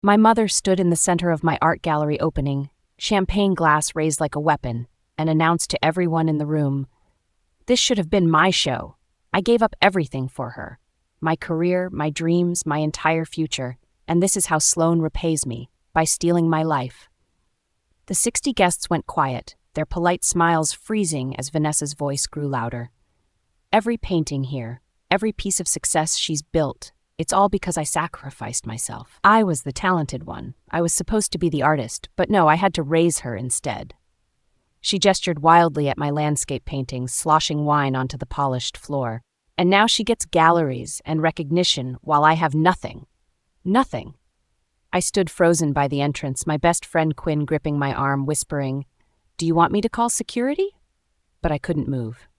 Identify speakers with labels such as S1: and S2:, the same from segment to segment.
S1: My mother stood in the center of my art gallery opening, champagne glass raised like a weapon, and announced to everyone in the room, "This should have been my show. I gave up everything for her. My career, my dreams, my entire future, and this is how Sloan repays me, by stealing my life." The 60 guests went quiet, their polite smiles freezing as Vanessa's voice grew louder. "Every painting here, every piece of success she's built, it's all because I sacrificed myself. I was the talented one. I was supposed to be the artist, but no, I had to raise her instead." She gestured wildly at my landscape paintings, sloshing wine onto the polished floor. "And now she gets galleries and recognition while I have nothing. Nothing." I stood frozen by the entrance, my best friend Quinn gripping my arm, whispering, "Do you want me to call security?" But I couldn't move.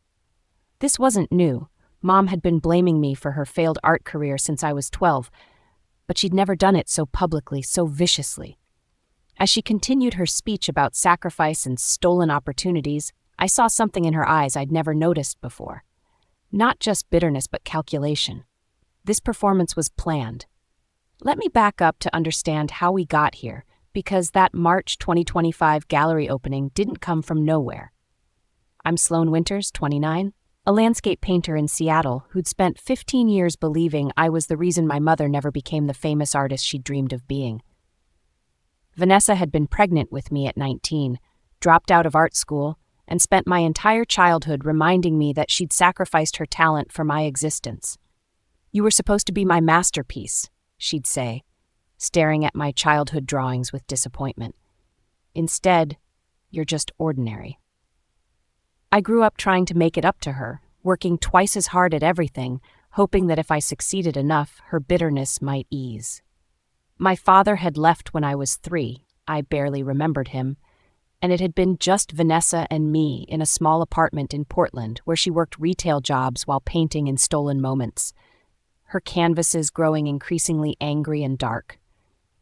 S1: This wasn't new. Mom had been blaming me for her failed art career since I was 12, but she'd never done it so publicly, so viciously. As she continued her speech about sacrifice and stolen opportunities, I saw something in her eyes I'd never noticed before. Not just bitterness, but calculation. This performance was planned. Let me back up to understand how we got here, because that March 2025 gallery opening didn't come from nowhere. I'm Sloan Winters, 29, a landscape painter in Seattle who'd spent 15 years believing I was the reason my mother never became the famous artist she dreamed of being. Vanessa had been pregnant with me at 19, dropped out of art school, and spent my entire childhood reminding me that she'd sacrificed her talent for my existence. "You were supposed to be my masterpiece," she'd say, staring at my childhood drawings with disappointment. "Instead, you're just ordinary." I grew up trying to make it up to her, working twice as hard at everything, hoping that if I succeeded enough, her bitterness might ease. My father had left when I was 3, I barely remembered him, and it had been just Vanessa and me in a small apartment in Portland where she worked retail jobs while painting in stolen moments. Her canvases growing increasingly angry and dark.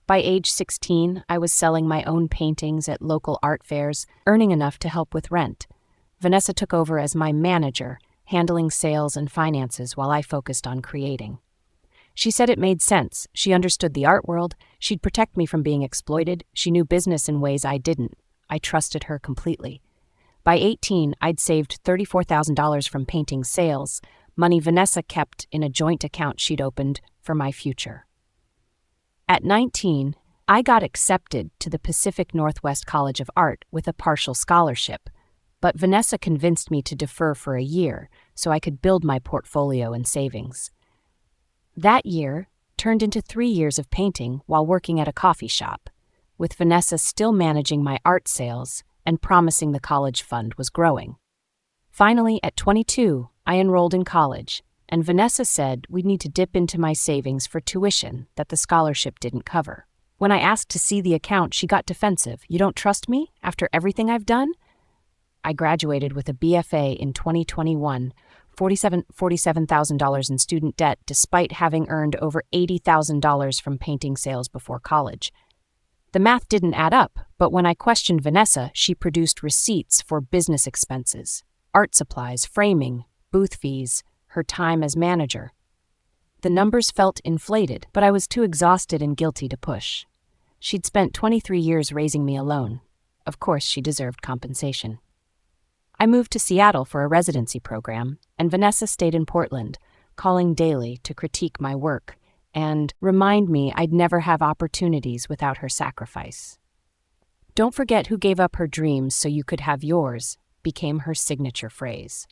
S1: By age 16, I was selling my own paintings at local art fairs, earning enough to help with rent. Vanessa took over as my manager, handling sales and finances while I focused on creating. She said it made sense. She understood the art world. She'd protect me from being exploited. She knew business in ways I didn't. I trusted her completely. By 18, I'd saved $34,000 from painting sales, money Vanessa kept in a joint account she'd opened for my future. At 19, I got accepted to the Pacific Northwest College of Art with a partial scholarship, but Vanessa convinced me to defer for a year so I could build my portfolio and savings. That year turned into 3 years of painting while working at a coffee shop, with Vanessa still managing my art sales and promising the college fund was growing. Finally, at 22, I enrolled in college, and Vanessa said we'd need to dip into my savings for tuition that the scholarship didn't cover. When I asked to see the account, she got defensive. "You don't trust me after everything I've done?" I graduated with a BFA in 2021, $47,000 in student debt despite having earned over $80,000 from painting sales before college. The math didn't add up, but when I questioned Vanessa, she produced receipts for business expenses, art supplies, framing, booth fees, her time as manager. The numbers felt inflated, but I was too exhausted and guilty to push. She'd spent 23 years raising me alone. Of course, she deserved compensation. I moved to Seattle for a residency program, and Vanessa stayed in Portland, calling daily to critique my work and remind me I'd never have opportunities without her sacrifice. "Don't forget who gave up her dreams so you could have yours," became her signature phrase.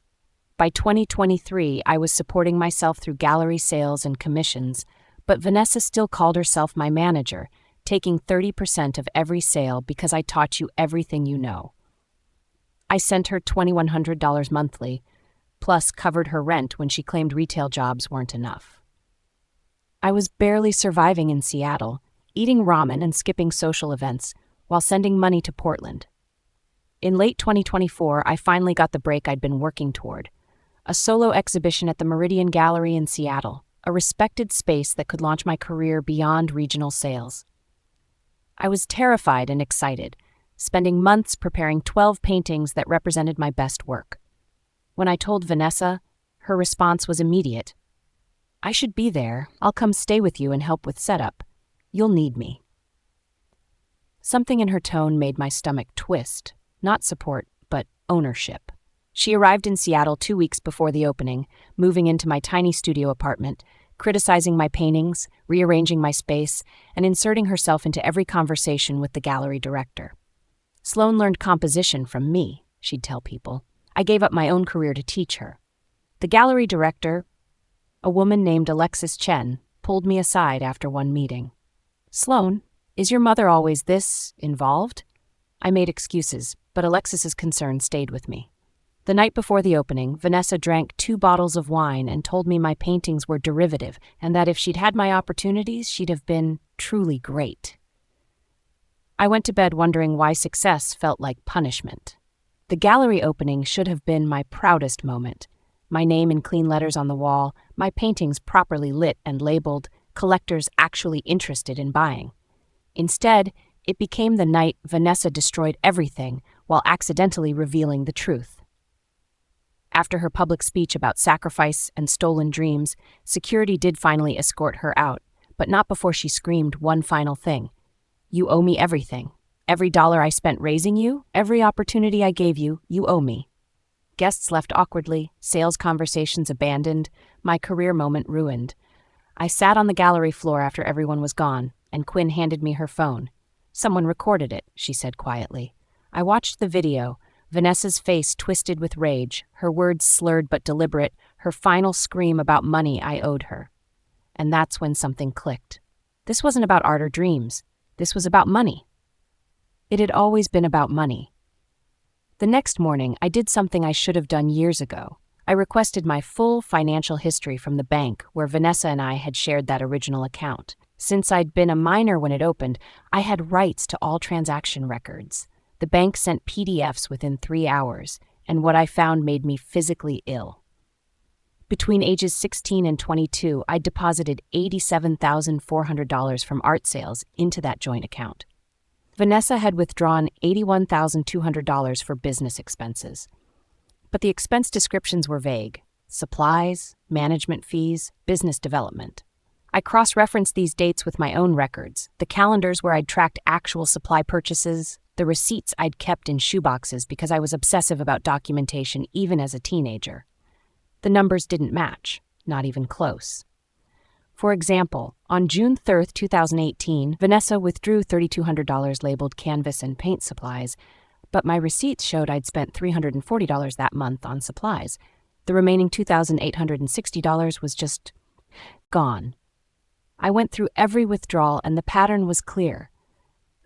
S1: By 2023, I was supporting myself through gallery sales and commissions, but Vanessa still called herself my manager, taking 30% of every sale because I taught you everything you know. I sent her $2,100 monthly, plus covered her rent when she claimed retail jobs weren't enough. I was barely surviving in Seattle, eating ramen and skipping social events, while sending money to Portland. In late 2024, I finally got the break I'd been working toward. A solo exhibition at the Meridian Gallery in Seattle, a respected space that could launch my career beyond regional sales. I was terrified and excited, spending months preparing 12 paintings that represented my best work. When I told Vanessa, her response was immediate. "I should be there. I'll come stay with you and help with setup. You'll need me." Something in her tone made my stomach twist. Not support, but ownership. She arrived in Seattle 2 weeks before the opening, moving into my tiny studio apartment, criticizing my paintings, rearranging my space, and inserting herself into every conversation with the gallery director. Sloan learned composition from me, she'd tell people. I gave up my own career to teach her. The gallery director, a woman named Alexis Chen, pulled me aside after one meeting. "Sloan, is your mother always this involved?" I made excuses, but Alexis's concern stayed with me. The night before the opening, Vanessa drank 2 bottles of wine and told me my paintings were derivative and that if she'd had my opportunities, she'd have been truly great. I went to bed wondering why success felt like punishment. The gallery opening should have been my proudest moment. My name in clean letters on the wall, my paintings properly lit and labeled, collectors actually interested in buying. Instead, it became the night Vanessa destroyed everything while accidentally revealing the truth. After her public speech about sacrifice and stolen dreams, security did finally escort her out, but not before she screamed one final thing. "You owe me everything. Every dollar I spent raising you, every opportunity I gave you, you owe me." Guests left awkwardly, sales conversations abandoned, my career moment ruined. I sat on the gallery floor after everyone was gone, and Quinn handed me her phone. "Someone recorded it," she said quietly. I watched the video, Vanessa's face twisted with rage, her words slurred but deliberate, her final scream about money I owed her. And that's when something clicked. This wasn't about art or dreams. This was about money. It had always been about money. The next morning, I did something I should have done years ago. I requested my full financial history from the bank where Vanessa and I had shared that original account. Since I'd been a minor when it opened, I had rights to all transaction records. The bank sent PDFs within 3 hours, and what I found made me physically ill. Between ages 16 and 22, I deposited $87,400 from art sales into that joint account. Vanessa had withdrawn $81,200 for business expenses. But the expense descriptions were vague: supplies, management fees, business development. I cross-referenced these dates with my own records, the calendars where I'd tracked actual supply purchases, the receipts I'd kept in shoeboxes because I was obsessive about documentation even as a teenager. The numbers didn't match, not even close. For example, on June 3, 2018, Vanessa withdrew $3,200 labeled canvas and paint supplies, but my receipts showed I'd spent $340 that month on supplies. The remaining $2,860 was just gone. I went through every withdrawal and the pattern was clear.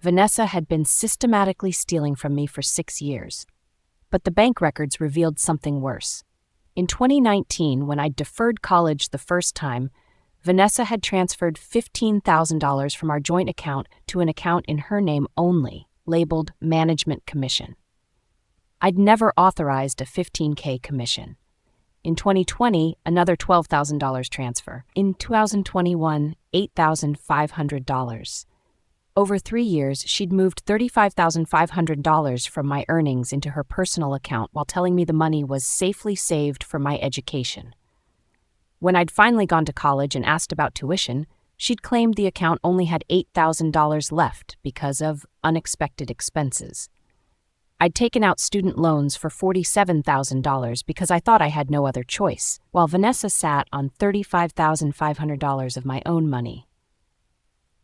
S1: Vanessa had been systematically stealing from me for 6 years. But the bank records revealed something worse. In 2019, when I deferred college the first time, Vanessa had transferred $15,000 from our joint account to an account in her name only, labeled Management Commission. I'd never authorized a $15K commission. In 2020, another $12,000 transfer. In 2021, $8,500. Over 3 years, she'd moved $35,500 from my earnings into her personal account while telling me the money was safely saved for my education. When I'd finally gone to college and asked about tuition, she'd claimed the account only had $8,000 left because of unexpected expenses. I'd taken out student loans for $47,000 because I thought I had no other choice, while Vanessa sat on $35,500 of my own money.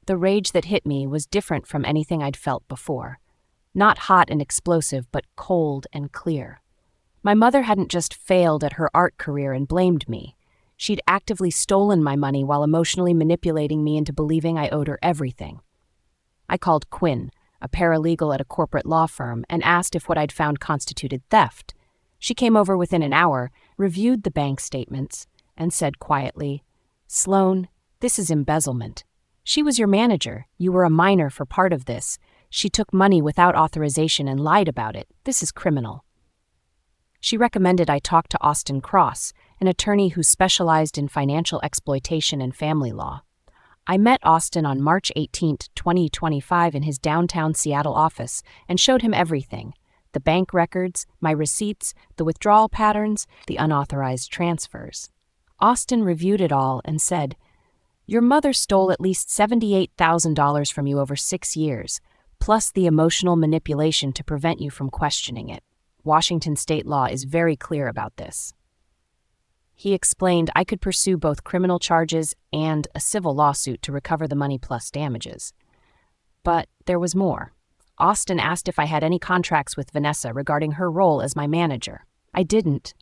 S1: The rage that hit me was different from anything I'd felt before. Not hot and explosive, but cold and clear. My mother hadn't just failed at her art career and blamed me. She'd actively stolen my money while emotionally manipulating me into believing I owed her everything. I called Quinn, a paralegal at a corporate law firm, and asked if what I'd found constituted theft. She came over within an hour, reviewed the bank statements, and said quietly, "Sloan, this is embezzlement. She was your manager. You were a minor for part of this. She took money without authorization and lied about it. This is criminal." She recommended I talk to Austin Cross, an attorney who specialized in financial exploitation and family law. I met Austin on March 18, 2025 in his downtown Seattle office and showed him everything: the bank records, my receipts, the withdrawal patterns, the unauthorized transfers. Austin reviewed it all and said, "Your mother stole at least $78,000 from you over 6 years, plus the emotional manipulation to prevent you from questioning it. Washington state law is very clear about this. He explained I could pursue both criminal charges and a civil lawsuit to recover the money plus damages. But there was more. Austin asked if I had any contracts with Vanessa regarding her role as my manager. I didn't.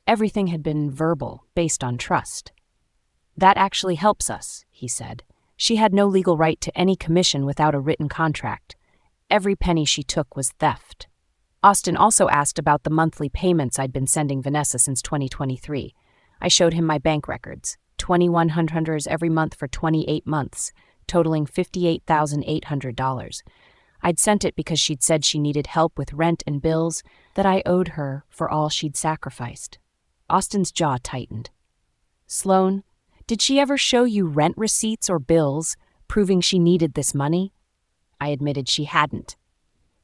S1: Everything had been verbal, based on trust. That actually helps us, he said. She had no legal right to any commission without a written contract. Every penny she took was theft. Austin also asked about the monthly payments I'd been sending Vanessa since 2023. I showed him my bank records, $2,100 every month for 28 months, totaling $58,800. I'd sent it because she'd said she needed help with rent and bills that I owed her for all she'd sacrificed. Austin's jaw tightened. Sloan, did she ever show you rent receipts or bills proving she needed this money? I admitted she hadn't.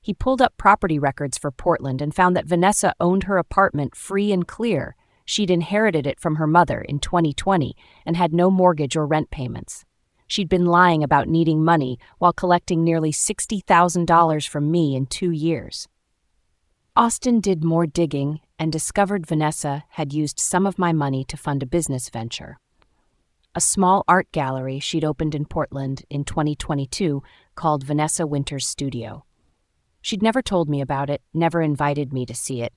S1: He pulled up property records for Portland and found that Vanessa owned her apartment free and clear. She'd inherited it from her mother in 2020 and had no mortgage or rent payments. She'd been lying about needing money while collecting nearly $60,000 from me in 2 years. Austin did more digging and discovered Vanessa had used some of my money to fund a business venture. A small art gallery she'd opened in Portland in 2022 called Vanessa Winters Studio. She'd never told me about it, never invited me to see it,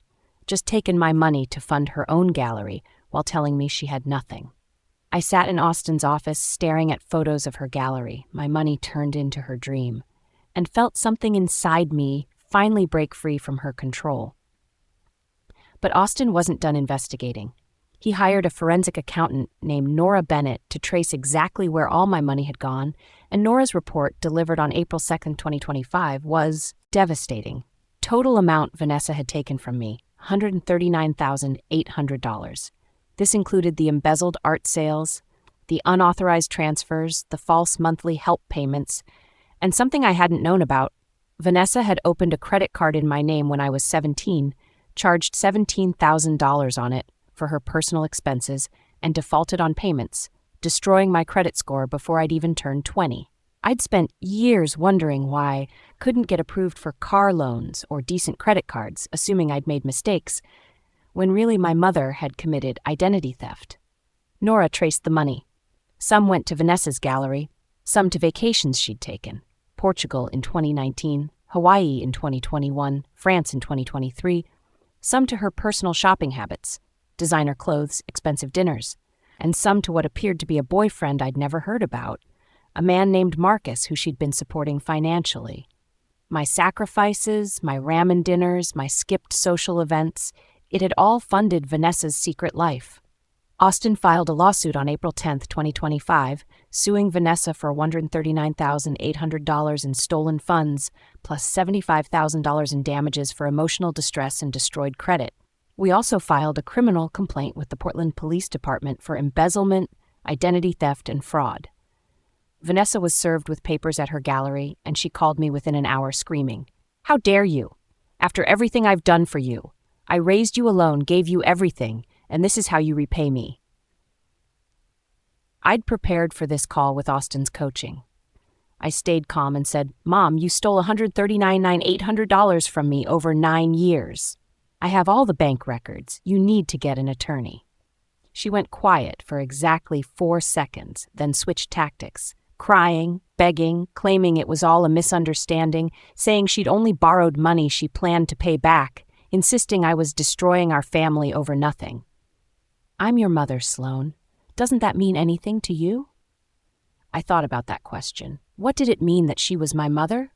S1: just taken my money to fund her own gallery while telling me she had nothing. I sat in Austin's office staring at photos of her gallery, my money turned into her dream, and felt something inside me finally break free from her control. But Austin wasn't done investigating. He hired a forensic accountant named Nora Bennett to trace exactly where all my money had gone, and Nora's report, delivered on April 2nd, 2025, was devastating. Total amount Vanessa had taken from me, $139,800. This included the embezzled art sales, the unauthorized transfers, the false monthly help payments, and something I hadn't known about. Vanessa had opened a credit card in my name when I was 17, charged $17,000 on it for her personal expenses, and defaulted on payments, destroying my credit score before I'd even turned 20. I'd spent years wondering why I couldn't get approved for car loans or decent credit cards, assuming I'd made mistakes, when really my mother had committed identity theft. Nora traced the money. Some went to Vanessa's gallery, some to vacations she'd taken. Portugal in 2019, Hawaii in 2021, France in 2023, some to her personal shopping habits, designer clothes, expensive dinners, and some to what appeared to be a boyfriend I'd never heard about, a man named Marcus who she'd been supporting financially. My sacrifices, my ramen dinners, my skipped social events, it had all funded Vanessa's secret life. Austin filed a lawsuit on April 10, 2025, suing Vanessa for $139,800 in stolen funds, plus $75,000 in damages for emotional distress and destroyed credit. We also filed a criminal complaint with the Portland Police Department for embezzlement, identity theft, and fraud. Vanessa was served with papers at her gallery, and she called me within an hour screaming, "How dare you? After everything I've done for you, I raised you alone, gave you everything, and this is how you repay me." I'd prepared for this call with Austin's coaching. I stayed calm and said, "Mom, you stole $139,800 from me over 9 years. I have all the bank records. You need to get an attorney." She went quiet for exactly 4 seconds, then switched tactics, crying, begging, claiming it was all a misunderstanding, saying she'd only borrowed money she planned to pay back, insisting I was destroying our family over nothing. "I'm your mother, Sloan. Doesn't that mean anything to you?" I thought about that question. What did it mean that she was my mother?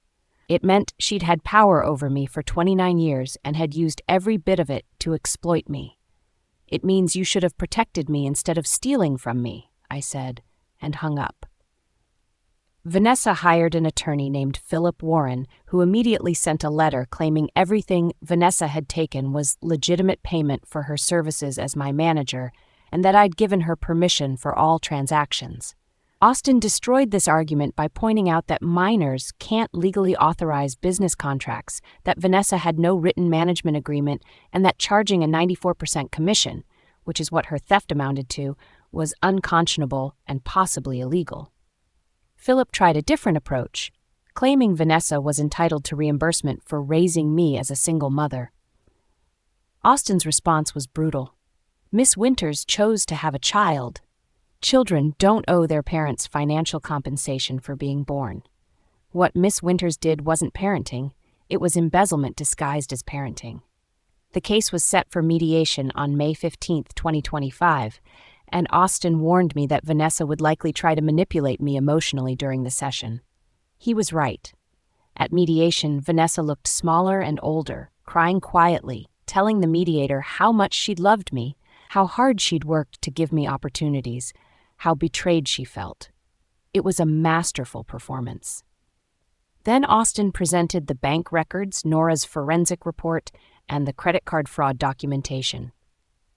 S1: It meant she'd had power over me for 29 years and had used every bit of it to exploit me. "It means you should have protected me instead of stealing from me," I said, and hung up. Vanessa hired an attorney named Philip Warren, who immediately sent a letter claiming everything Vanessa had taken was legitimate payment for her services as my manager, and that I'd given her permission for all transactions. Austin destroyed this argument by pointing out that minors can't legally authorize business contracts, that Vanessa had no written management agreement, and that charging a 94% commission, which is what her theft amounted to, was unconscionable and possibly illegal. Philip tried a different approach, claiming Vanessa was entitled to reimbursement for raising me as a single mother. Austin's response was brutal. Miss Winters chose to have a child. Children don't owe their parents financial compensation for being born. What Miss Winters did wasn't parenting, it was embezzlement disguised as parenting. The case was set for mediation on May 15, 2025, and Austin warned me that Vanessa would likely try to manipulate me emotionally during the session. He was right. At mediation, Vanessa looked smaller and older, crying quietly, telling the mediator how much she'd loved me, how hard she'd worked to give me opportunities, how betrayed she felt. It was a masterful performance. Then Austin presented the bank records, Nora's forensic report, and the credit card fraud documentation.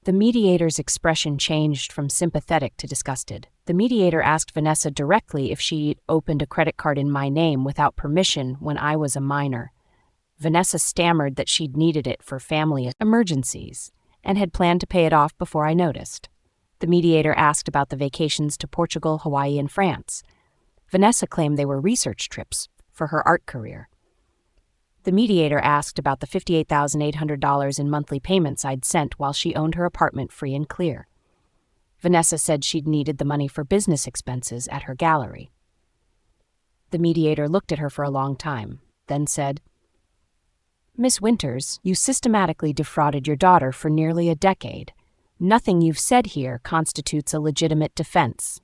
S1: The mediator's expression changed from sympathetic to disgusted. The mediator asked Vanessa directly if she opened a credit card in my name without permission when I was a minor. Vanessa stammered that she'd needed it for family emergencies and had planned to pay it off before I noticed. The mediator asked about the vacations to Portugal, Hawaii, and France. Vanessa claimed they were research trips for her art career. The mediator asked about the $58,800 in monthly payments I'd sent while she owned her apartment free and clear. Vanessa said she'd needed the money for business expenses at her gallery. The mediator looked at her for a long time, then said, "Miss Winters, you systematically defrauded your daughter for nearly a decade. Nothing you've said here constitutes a legitimate defense."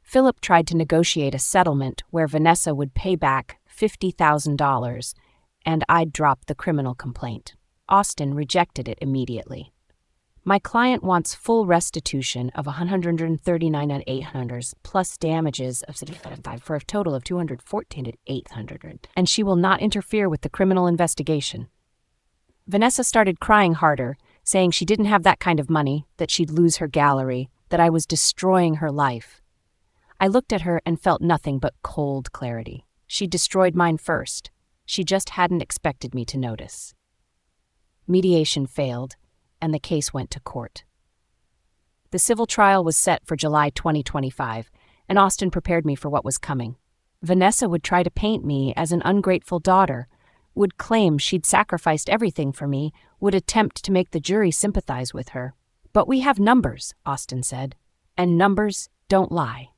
S1: Philip tried to negotiate a settlement where Vanessa would pay back $50,000 and I'd drop the criminal complaint. Austin rejected it immediately. "My client wants full restitution of $139,800 plus damages of $75 for a total of $214,800, and she will not interfere with the criminal investigation." Vanessa started crying harder, saying she didn't have that kind of money, that she'd lose her gallery, that I was destroying her life. I looked at her and felt nothing but cold clarity. She destroyed mine first. She just hadn't expected me to notice. Mediation failed, and the case went to court. The civil trial was set for July 2025, and Austin prepared me for what was coming. Vanessa would try to paint me as an ungrateful daughter, would claim she'd sacrificed everything for me, would attempt to make the jury sympathize with her. "But we have numbers," Austin said, "and numbers don't lie."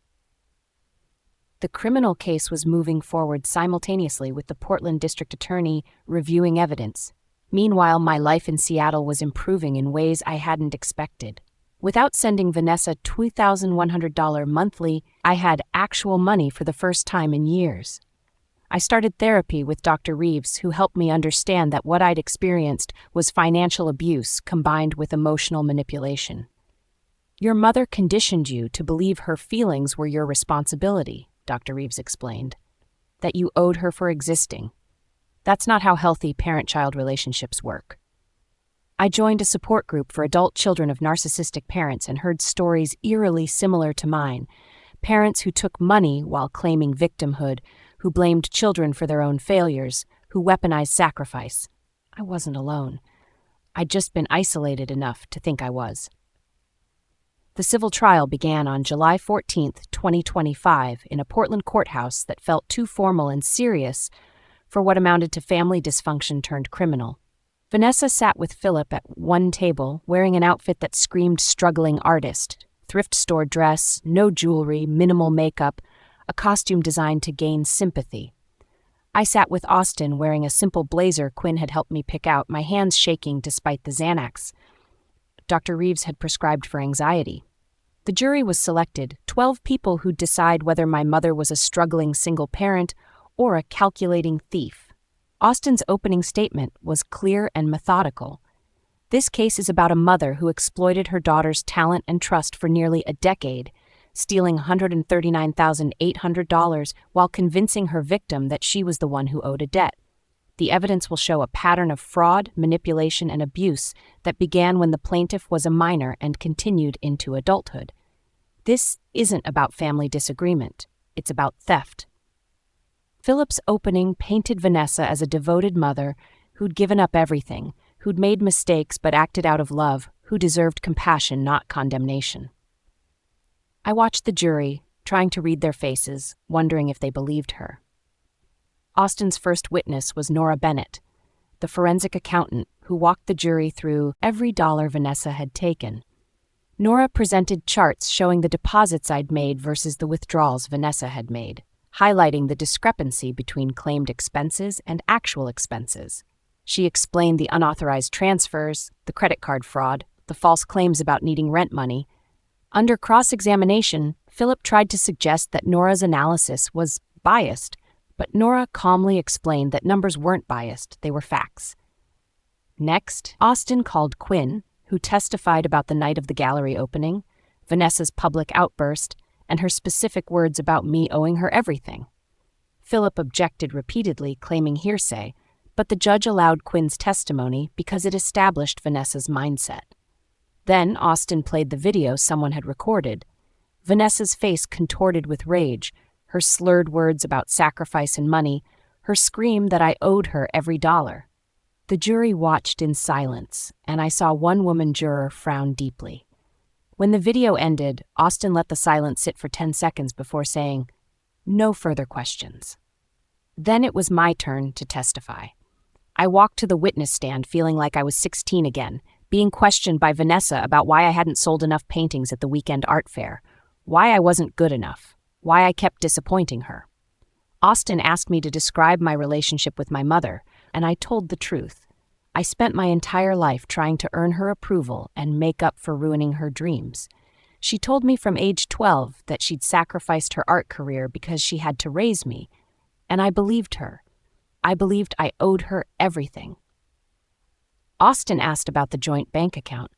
S1: The criminal case was moving forward simultaneously with the Portland District Attorney reviewing evidence. Meanwhile, my life in Seattle was improving in ways I hadn't expected. Without sending Vanessa $2,100 monthly, I had actual money for the first time in years. I started therapy with Dr. Reeves, who helped me understand that what I'd experienced was financial abuse combined with emotional manipulation. "Your mother conditioned you to believe her feelings were your responsibility," Dr. Reeves explained, "that you owed her for existing. That's not how healthy parent-child relationships work." I joined a support group for adult children of narcissistic parents and heard stories eerily similar to mine. Parents who took money while claiming victimhood, who blamed children for their own failures, who weaponized sacrifice. I wasn't alone. I'd just been isolated enough to think I was. The civil trial began on July 14, 2025, in a Portland courthouse that felt too formal and serious for what amounted to family dysfunction turned criminal. Vanessa sat with Philip at one table, wearing an outfit that screamed struggling artist, thrift store dress, no jewelry, minimal makeup, a costume designed to gain sympathy. I sat with Austin wearing a simple blazer Quinn had helped me pick out, my hands shaking despite the Xanax Dr. Reeves had prescribed for anxiety. The jury was selected, 12 people who'd decide whether my mother was a struggling single parent or a calculating thief. Austin's opening statement was clear and methodical. "This case is about a mother who exploited her daughter's talent and trust for nearly a decade, stealing $139,800 while convincing her victim that she was the one who owed a debt. The evidence will show a pattern of fraud, manipulation, and abuse that began when the plaintiff was a minor and continued into adulthood. This isn't about family disagreement. It's about theft." Philip's opening painted Vanessa as a devoted mother who'd given up everything, who'd made mistakes but acted out of love, who deserved compassion, not condemnation. I watched the jury, trying to read their faces, wondering if they believed her. Austin's first witness was Nora Bennett, the forensic accountant who walked the jury through every dollar Vanessa had taken. Nora presented charts showing the deposits I'd made versus the withdrawals Vanessa had made, highlighting the discrepancy between claimed expenses and actual expenses. She explained the unauthorized transfers, the credit card fraud, the false claims about needing rent money. Under cross-examination, Philip tried to suggest that Nora's analysis was biased, but Nora calmly explained that numbers weren't biased, they were facts. Next, Austin called Quinn, who testified about the night of the gallery opening, Vanessa's public outburst, and her specific words about me owing her everything. Philip objected repeatedly, claiming hearsay, but the judge allowed Quinn's testimony because it established Vanessa's mindset. Then Austin played the video someone had recorded. Vanessa's face contorted with rage, her slurred words about sacrifice and money, her scream that I owed her every dollar. The jury watched in silence, and I saw one woman juror frown deeply. When the video ended, Austin let the silence sit for 10 seconds before saying, "No further questions." Then it was my turn to testify. I walked to the witness stand feeling like I was 16 again, being questioned by Vanessa about why I hadn't sold enough paintings at the weekend art fair, why I wasn't good enough, why I kept disappointing her. Austin asked me to describe my relationship with my mother, and I told the truth. I spent my entire life trying to earn her approval and make up for ruining her dreams. She told me from age 12 that she'd sacrificed her art career because she had to raise me, and I believed her. I believed I owed her everything. Austin asked about the joint bank account.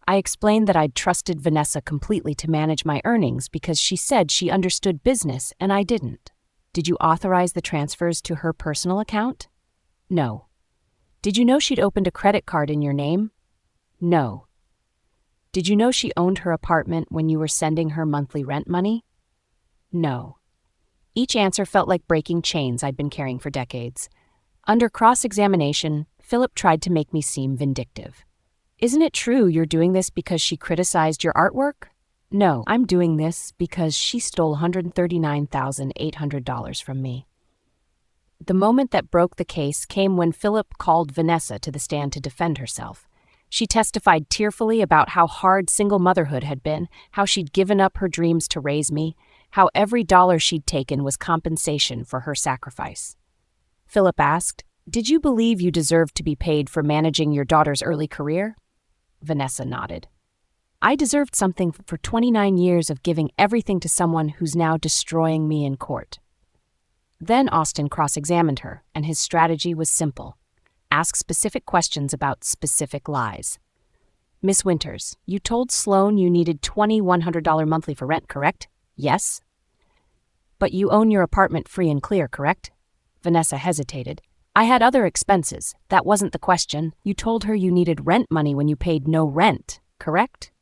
S1: I explained that I'd trusted Vanessa completely to manage my earnings because she said she understood business and I didn't. Did you authorize the transfers to her personal account? No. Did you know she'd opened a credit card in your name? No. Did you know she owned her apartment when you were sending her monthly rent money? No. Each answer felt like breaking chains I'd been carrying for decades. Under cross-examination, Philip tried to make me seem vindictive. Isn't it true you're doing this because she criticized your artwork? No, I'm doing this because she stole $139,800 from me. The moment that broke the case came when Philip called Vanessa to the stand to defend herself. She testified tearfully about how hard single motherhood had been, how she'd given up her dreams to raise me, how every dollar she'd taken was compensation for her sacrifice. Philip asked, "Did you believe you deserved to be paid for managing your daughter's early career?" Vanessa nodded. "I deserved something for 29 years of giving everything to someone who's now destroying me in court." Then Austin cross-examined her, and his strategy was simple. Ask specific questions about specific lies. "Miss Winters, you told Sloan you needed $2,100 monthly for rent, correct?" "Yes." "But you own your apartment free and clear, correct?" Vanessa hesitated. "I had other expenses. That wasn't the question. You told her you needed rent money when you paid no rent, correct?"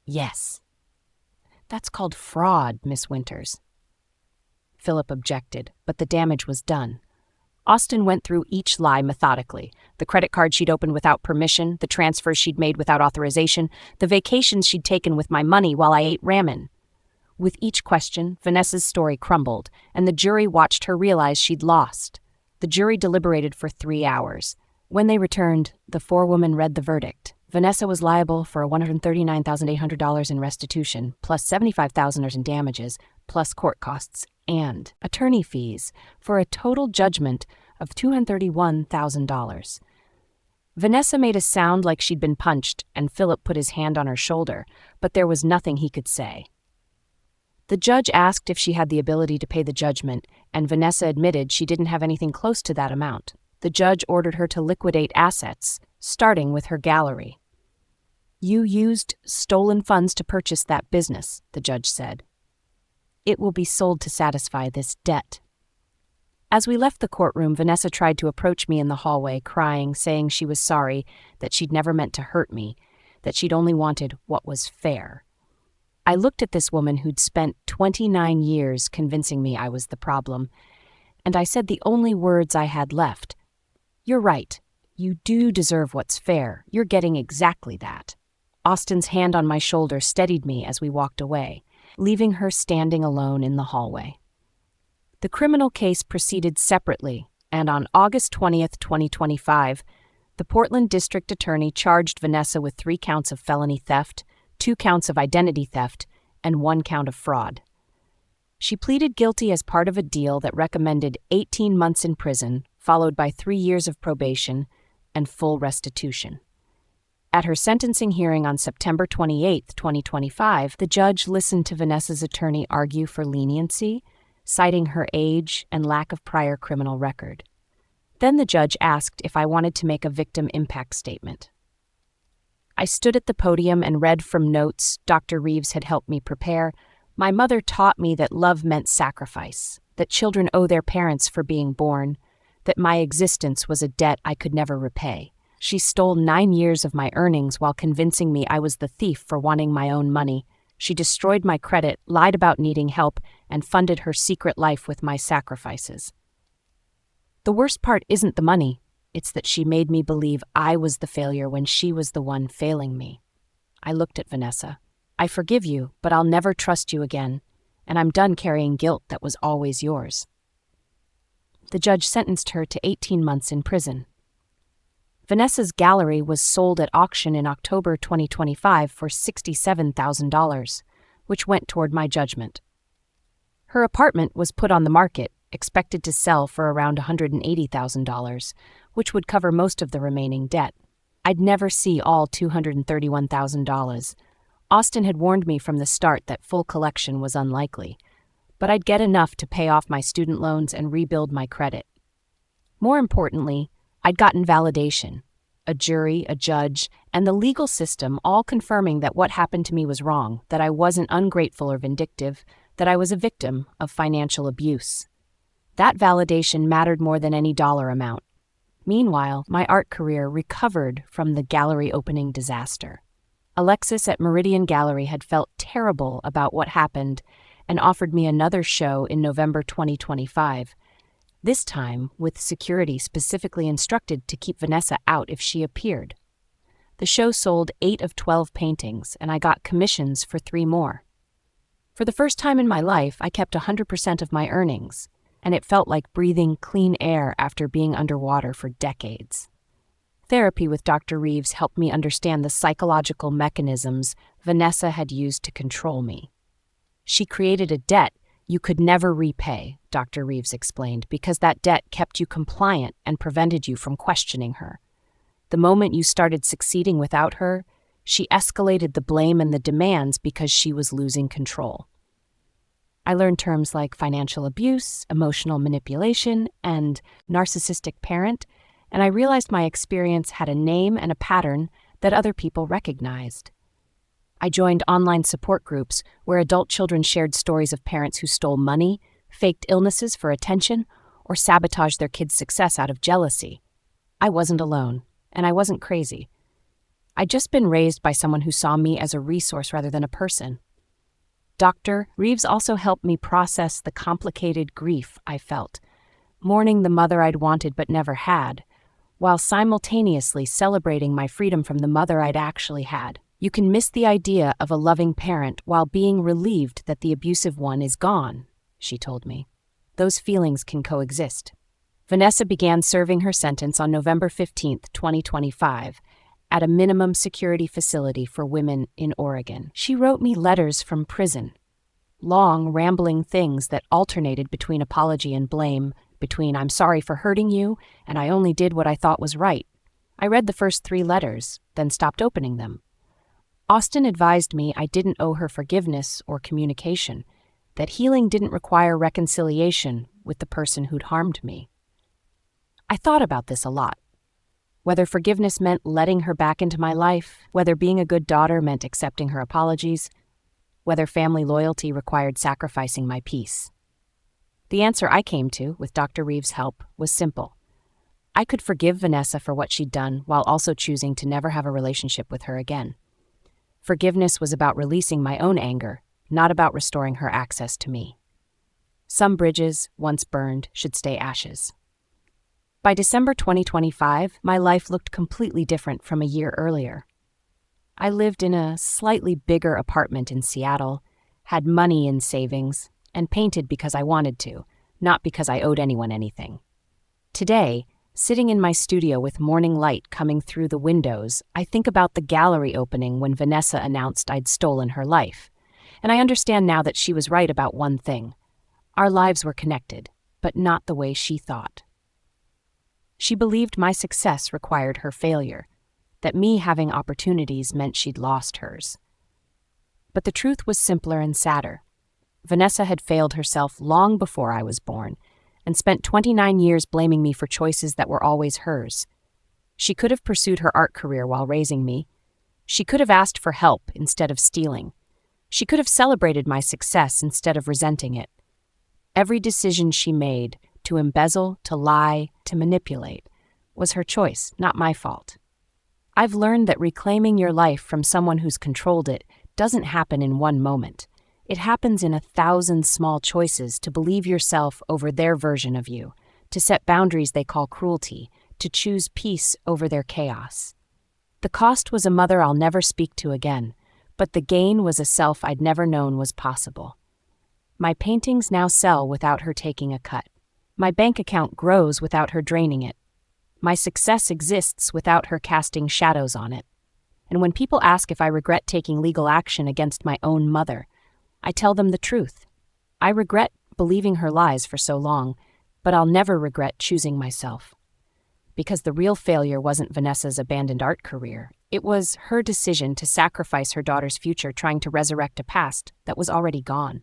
S1: "Yes." "That's called fraud, Miss Winters." Philip objected, but the damage was done. Austin went through each lie methodically. The credit card she'd opened without permission, the transfers she'd made without authorization, the vacations she'd taken with my money while I ate ramen. With each question, Vanessa's story crumbled, and the jury watched her realize she'd lost. The jury deliberated for 3 hours. When they returned, the forewoman read the verdict. Vanessa was liable for $139,800 in restitution, plus $75,000 in damages, plus court costs and attorney fees, for a total judgment of $231,000. Vanessa made a sound like she'd been punched, and Philip put his hand on her shoulder, but there was nothing he could say. The judge asked if she had the ability to pay the judgment, and Vanessa admitted she didn't have anything close to that amount. The judge ordered her to liquidate assets, starting with her gallery. "You used stolen funds to purchase that business," the judge said. "It will be sold to satisfy this debt." As we left the courtroom, Vanessa tried to approach me in the hallway, crying, saying she was sorry, that she'd never meant to hurt me, that she'd only wanted what was fair. I looked at this woman who'd spent 29 years convincing me I was the problem, and I said the only words I had left. "You're right. You do deserve what's fair. You're getting exactly that." Austin's hand on my shoulder steadied me as we walked away, leaving her standing alone in the hallway. The criminal case proceeded separately, and on August 20th, 2025, the Portland District Attorney charged Vanessa with 3 counts of felony theft, 2 counts of identity theft, and 1 count of fraud. She pleaded guilty as part of a deal that recommended 18 months in prison, followed by 3 years of probation and full restitution. At her sentencing hearing on September 28, 2025, the judge listened to Vanessa's attorney argue for leniency, citing her age and lack of prior criminal record. Then the judge asked if I wanted to make a victim impact statement. I stood at the podium and read from notes Dr. Reeves had helped me prepare. My mother taught me that love meant sacrifice, that children owe their parents for being born, that my existence was a debt I could never repay. She stole 9 years of my earnings while convincing me I was the thief for wanting my own money. She destroyed my credit, lied about needing help, and funded her secret life with my sacrifices. The worst part isn't the money. It's that she made me believe I was the failure when she was the one failing me. I looked at Vanessa. I forgive you, but I'll never trust you again, and I'm done carrying guilt that was always yours. The judge sentenced her to 18 months in prison. Vanessa's gallery was sold at auction in October 2025 for $67,000, which went toward my judgment. Her apartment was put on the market, expected to sell for around $180,000, which would cover most of the remaining debt. I'd never see all $231,000. Austin had warned me from the start that full collection was unlikely, but I'd get enough to pay off my student loans and rebuild my credit. More importantly, I'd gotten validation, a jury, a judge, and the legal system all confirming that what happened to me was wrong, that I wasn't ungrateful or vindictive, that I was a victim of financial abuse. That validation mattered more than any dollar amount. Meanwhile, my art career recovered from the gallery opening disaster. Alexis at Meridian Gallery had felt terrible about what happened and offered me another show in November 2025, this time with security specifically instructed to keep Vanessa out if she appeared. The show sold 8 of 12 paintings, and I got commissions for 3 more. For the first time in my life, I kept 100% of my earnings, and it felt like breathing clean air after being underwater for decades. Therapy with Dr. Reeves helped me understand the psychological mechanisms Vanessa had used to control me. She created a debt you could never repay, Dr. Reeves explained, because that debt kept you compliant and prevented you from questioning her. The moment you started succeeding without her, she escalated the blame and the demands because she was losing control. I learned terms like financial abuse, emotional manipulation, and narcissistic parent, and I realized my experience had a name and a pattern that other people recognized. I joined online support groups where adult children shared stories of parents who stole money, faked illnesses for attention, or sabotaged their kids' success out of jealousy. I wasn't alone, and I wasn't crazy. I'd just been raised by someone who saw me as a resource rather than a person. Dr. Reeves also helped me process the complicated grief I felt, mourning the mother I'd wanted but never had, while simultaneously celebrating my freedom from the mother I'd actually had. You can miss the idea of a loving parent while being relieved that the abusive one is gone, she told me. Those feelings can coexist. Vanessa began serving her sentence on November 15, 2025, at a minimum security facility for women in Oregon. She wrote me letters from prison, long, rambling things that alternated between apology and blame, between "I'm sorry for hurting you" and "I only did what I thought was right." I read the first 3 letters, then stopped opening them. Austin advised me I didn't owe her forgiveness or communication, that healing didn't require reconciliation with the person who'd harmed me. I thought about this a lot. Whether forgiveness meant letting her back into my life, whether being a good daughter meant accepting her apologies, whether family loyalty required sacrificing my peace. The answer I came to, with Dr. Reeves' help, was simple. I could forgive Vanessa for what she'd done while also choosing to never have a relationship with her again. Forgiveness was about releasing my own anger, not about restoring her access to me. Some bridges, once burned, should stay ashes. By December 2025, my life looked completely different from a year earlier. I lived in a slightly bigger apartment in Seattle, had money in savings, and painted because I wanted to, not because I owed anyone anything. Today, sitting in my studio with morning light coming through the windows, I think about the gallery opening when Vanessa announced I'd stolen her life. And I understand now that she was right about one thing. Our lives were connected, but not the way she thought. She believed my success required her failure, that me having opportunities meant she'd lost hers. But the truth was simpler and sadder. Vanessa had failed herself long before I was born, and spent 29 years blaming me for choices that were always hers. She could have pursued her art career while raising me. She could have asked for help instead of stealing. She could have celebrated my success instead of resenting it. Every decision she made, to embezzle, to lie, to manipulate, was her choice, not my fault. I've learned that reclaiming your life from someone who's controlled it doesn't happen in one moment. It happens in 1,000 small choices to believe yourself over their version of you, to set boundaries they call cruelty, to choose peace over their chaos. The cost was a mother I'll never speak to again, but the gain was a self I'd never known was possible. My paintings now sell without her taking a cut. My bank account grows without her draining it. My success exists without her casting shadows on it. And when people ask if I regret taking legal action against my own mother, I tell them the truth. I regret believing her lies for so long, but I'll never regret choosing myself. Because the real failure wasn't Vanessa's abandoned art career. It was her decision to sacrifice her daughter's future trying to resurrect a past that was already gone.